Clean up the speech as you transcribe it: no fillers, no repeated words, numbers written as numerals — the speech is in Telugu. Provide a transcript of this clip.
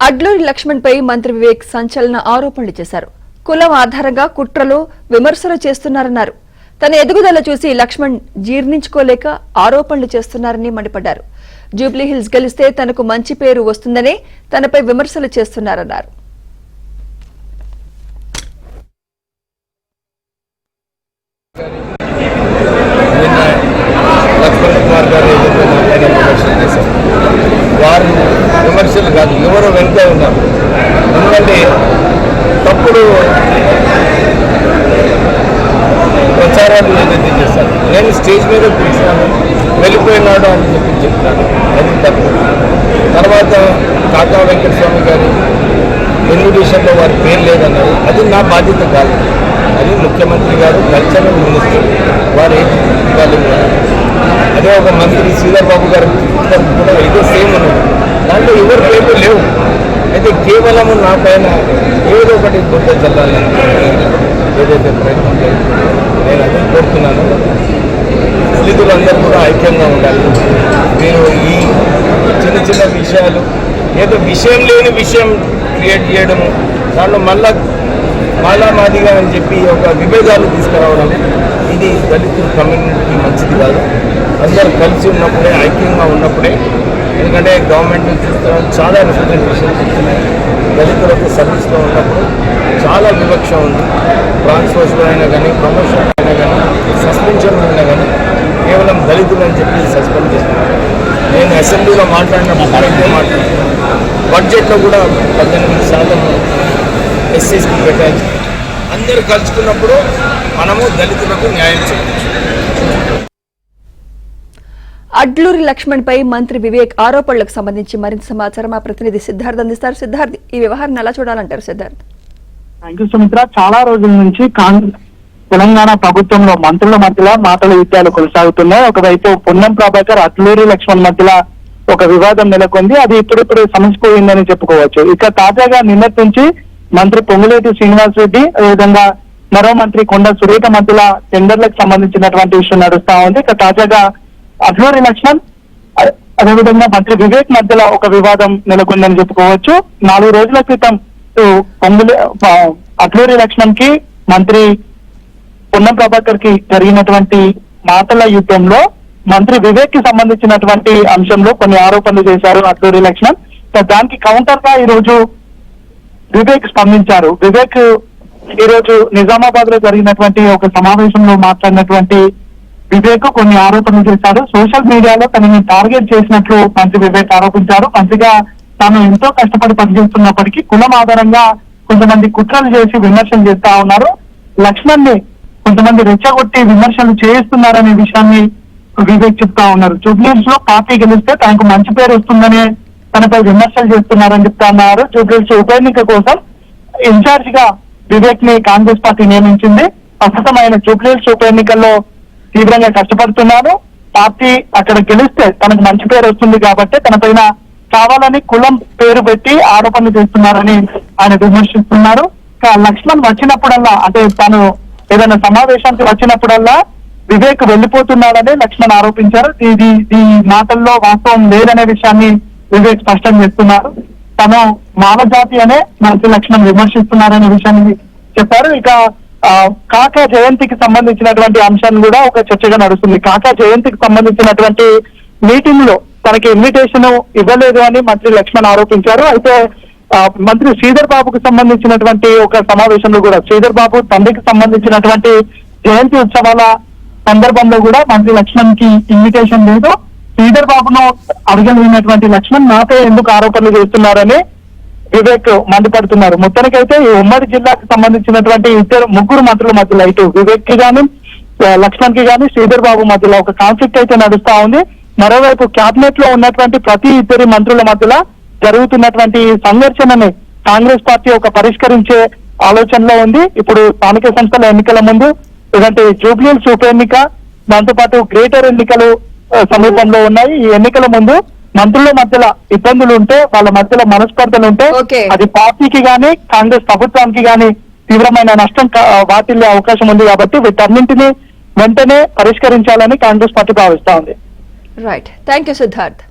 అడ్లూరి లక్ష్మణ్ పై మంత్రి వివేక్ సంచలన ఆరోపణలు చేశారు. కులం ఆధారంగా కుట్రలు విమర్శలు చేస్తున్నారన్నారు. తన ఎదుగుదల చూసి లక్ష్మణ్ జీర్ణించుకోలేక ఆరోపణలు చేస్తున్నారని మండిపడ్డారు. జూబ్లీహిల్స్ గెలిస్తే తనకు మంచి పేరు వస్తుందనే తనపై విమర్శలు చేస్తున్నారన్నారు. వారు విమర్శలు కాదు, ఎవరో వెనుక ఉన్నారు. ఎందుకంటే తప్పుడు ప్రచారాలు ఏదైతే చేశారు, నేను స్టేజ్ మీద పిలిచాను, వెళ్ళిపోయినాడు అని చెప్తాను, అది తప్పు. తర్వాత కాకా వెంకటస్వామి గారు ఇన్విటేషన్లో వారి పేరు లేదన్నారు, అది నా బాధ్యత కాదు. అది ముఖ్యమంత్రి గారు, కల్చరల్ మినిస్టర్ వారు ఏది ఇవ్వాలి. అదే ఒక మంత్రి శ్రీధర్ బాబు గారు కూడా ఇదే సేమ్ ఉన్నది, దాంట్లో ఎవరి పేర్లు లేవు. అయితే కేవలము నా పైన ఏదో ఒకటి బుద్ధ చల్లాలని ఏదైతే ప్రయత్నం లేదు, నేను అదే కోరుతున్నాను. దళితులందరూ కూడా ఐక్యంగా ఉండాలి. మీరు ఈ చిన్న చిన్న విషయాలు, ఏదో విషయం లేని విషయం క్రియేట్ చేయడము, దాంట్లో మాదిగా అని చెప్పి ఒక విభేదాలు తీసుకురావడం, ఇది దళితుల కమ్యూనిటీకి మంచిది కాదు. అందరూ కలిసి ఉన్నప్పుడే, ఐక్యంగా ఉన్నప్పుడే, ఎందుకంటే గవర్నమెంట్ చూస్తున్నాం చాలా రిప్రజెంటేషన్స్ ఇస్తున్నాయి. దళితులకు సర్వీస్లో ఉన్నప్పుడు చాలా వివక్ష ఉంది. ట్రాన్స్ఫర్స్లో అయినా కానీ, ప్రమోషన్ అయినా కానీ, సస్పెన్షన్లో అయినా కానీ కేవలం దళితులు అని చెప్పి సస్పెండ్ చేస్తున్నారు. నేను అసెంబ్లీలో మాట్లాడినప్పుడు అయితే మాట్లాడుతున్నాను, బడ్జెట్లో కూడా 18% ఎస్సీస్కి కేటాయించి అందరూ కలుసుకున్నప్పుడు మనము దళితులకు న్యాయం చేయవచ్చు. అడ్లూరి లక్ష్మణ్ పై మంత్రి వివేక్ ఆరోపణలకు సంబంధించి మరింత సమాచారం మా ప్రతినిధి సిద్ధార్థ్ అందిస్తారు. సిద్ధార్థ్, ఈ వ్యవహారాన్ని ఎలా చూడాలంటారు? సిద్ధార్థ్. Thank you Sumitra. చాలా రోజుల నుంచి తెలంగాణ ప్రభుత్వంలో మంత్రుల మధ్యలో మాటల యుద్ధాలు కొనసాగుతున్నాయి. ఒకవైపు పొన్నం ప్రభాకర్, అడ్లూరి లక్ష్మణ్ మధ్యలో ఒక వివాదం నెలకొంది. అది ఇప్పుడిప్పుడు సమసిపోయిందని చెప్పుకోవచ్చు. ఇక తాజాగా నిన్నటి నుంచి మంత్రి పొంగులేటి శ్రీనివాస్ రెడ్డి, అదేవిధంగా మరో మంత్రి కొండ సురేఖ మధ్యలో టెండర్లకు సంబంధించినటువంటి విషయం నడుస్తా ఉంది. ఇక తాజాగా అడ్లూరి లక్ష్మణ్ అదేవిధంగా మంత్రి వివేక్ మధ్యలో ఒక వివాదం నెలకొందని చెప్పుకోవచ్చు. 4 రోజుల క్రితం అడ్లూరి లక్ష్మణ్ కి మంత్రి పొన్నం ప్రభాకర్ కి జరిగినటువంటి మాటల యుద్ధంలో మంత్రి వివేక్ కి సంబంధించినటువంటి అంశంలో కొన్ని ఆరోపణలు చేశారు అడ్లూరి లక్ష్మణ్. దానికి కౌంటర్ గా ఈ రోజు వివేక్ స్పందించారు. వివేక్ ఈ రోజు నిజామాబాద్ లో జరిగినటువంటి ఒక సమావేశంలో మాట్లాడినటువంటి వివేక్ కొన్ని ఆరోపణలు చేశారు. సోషల్ మీడియాలో తనని టార్గెట్ చేసినట్లు మంత్రి వివేక్ ఆరోపించారు. మంత్రిగా తాను ఎంతో కష్టపడి పనిచేస్తున్నప్పటికీ కులం ఆధారంగా కొంతమంది కుట్రలు చేసి విమర్శలు చేస్తా ఉన్నారు. లక్ష్మణ్ ని కొంతమంది రెచ్చగొట్టి విమర్శలు చేయిస్తున్నారనే విషయాన్ని వివేక్ చెప్తా ఉన్నారు. జూబ్లీహిల్స్ లో పార్టీ గెలిస్తే తనకు మంచి పేరు వస్తుందని తనపై విమర్శలు చేస్తున్నారని చెప్తా ఉన్నారు. జూబ్లీహిల్స్ ఉప ఎన్నిక కోసం ఇన్ఛార్జ్ గా వివేక్ ని కాంగ్రెస్ పార్టీ నియమించింది. ప్రస్తుతం ఆయన జూబ్లీహిల్స్ ఉప ఎన్నికల్లో తీవ్రంగా కష్టపడుతున్నారు. పార్టీ అక్కడ గెలిస్తే తనకు మంచి పేరు వస్తుంది కాబట్టి తనపైన కావాలని కులం పేరు పెట్టి ఆరోపణలు చేస్తున్నారని ఆయన విమర్శిస్తున్నారు. లక్ష్మణ్ వచ్చినప్పుడల్లా, అంటే తాను ఏదైనా సమావేశానికి వచ్చినప్పుడల్లా వివేక్ వెళ్లిపోతున్నాడని లక్ష్మణ్ ఆరోపించారు. ఈ మాటల్లో వాస్తవం లేదనే విషయాన్ని వివేక్ స్పష్టం చేస్తున్నారు. తను మానవజాతి అనే మంత్రి లక్ష్మణ్ విమర్శిస్తున్నారనే విషయాన్ని చెప్పారు. ఇక కాకా జయంతికి సంబంధించినటువంటి అంశాన్ని కూడా ఒక చర్చగా నడుస్తుంది. కాకా జయంతికి సంబంధించినటువంటి మీటింగ్ లో తనకి ఇన్విటేషన్ ఇవ్వలేదు అని మంత్రి లక్ష్మణ్ ఆరోపించారు. అయితే మంత్రి శ్రీధర్ బాబుకు సంబంధించినటువంటి ఒక సమావేశంలో కూడా శ్రీధర్ బాబు తండ్రికి సంబంధించినటువంటి జయంతి ఉత్సవాల సందర్భంలో కూడా మంత్రి లక్ష్మణ్ కి ఇన్విటేషన్ లేదు. శ్రీధర్ బాబును అడగలిగినటువంటి లక్ష్మణ్ నాపై ఎందుకు ఆరోపణలు చేస్తున్నారని వివేక్ మండిపడుతున్నారు. మొత్తానికైతే ఈ ఉమ్మడి జిల్లాకు సంబంధించినటువంటి ముగ్గురు మంత్రుల మధ్యలో ఇటు వివేక్ కి గాని, లక్ష్మణ్ కి గాని, శ్రీధర్ బాబు మధ్యలో ఒక కాన్ఫ్లిక్ట్ అయితే నడుస్తా ఉంది. మరోవైపు క్యాబినెట్ లో ఉన్నటువంటి ప్రతి ఇద్దరి మంత్రుల మధ్యలో జరుగుతున్నటువంటి సంఘర్షణని కాంగ్రెస్ పార్టీ ఒక పరిష్కరించే ఆలోచనలో ఉంది. ఇప్పుడు స్థానిక సంస్థల ఎన్నికల ముందు ఇలాంటి జూబ్లీహిల్స్ ఉప ఎన్నిక, దాంతోపాటు గ్రేటర్ ఎన్నికలు సమీపంలో ఉన్నాయి. ఈ ఎన్నికల ముందు మంత్రుల మధ్యలో ఇబ్బందులు ఉంటే, వాళ్ళ మధ్యలో మనస్పర్ధలు ఉంటే అది పార్టీకి గాని కాంగ్రెస్ ప్రభుత్వానికి గాని తీవ్రమైన నష్టం వాటిల్లే అవకాశం ఉంది. కాబట్టి వీటన్నింటినీ వెంటనే పరిష్కరించాలని కాంగ్రెస్ పార్టీ భావిస్తా ఉంది. Right, thank you Siddharth.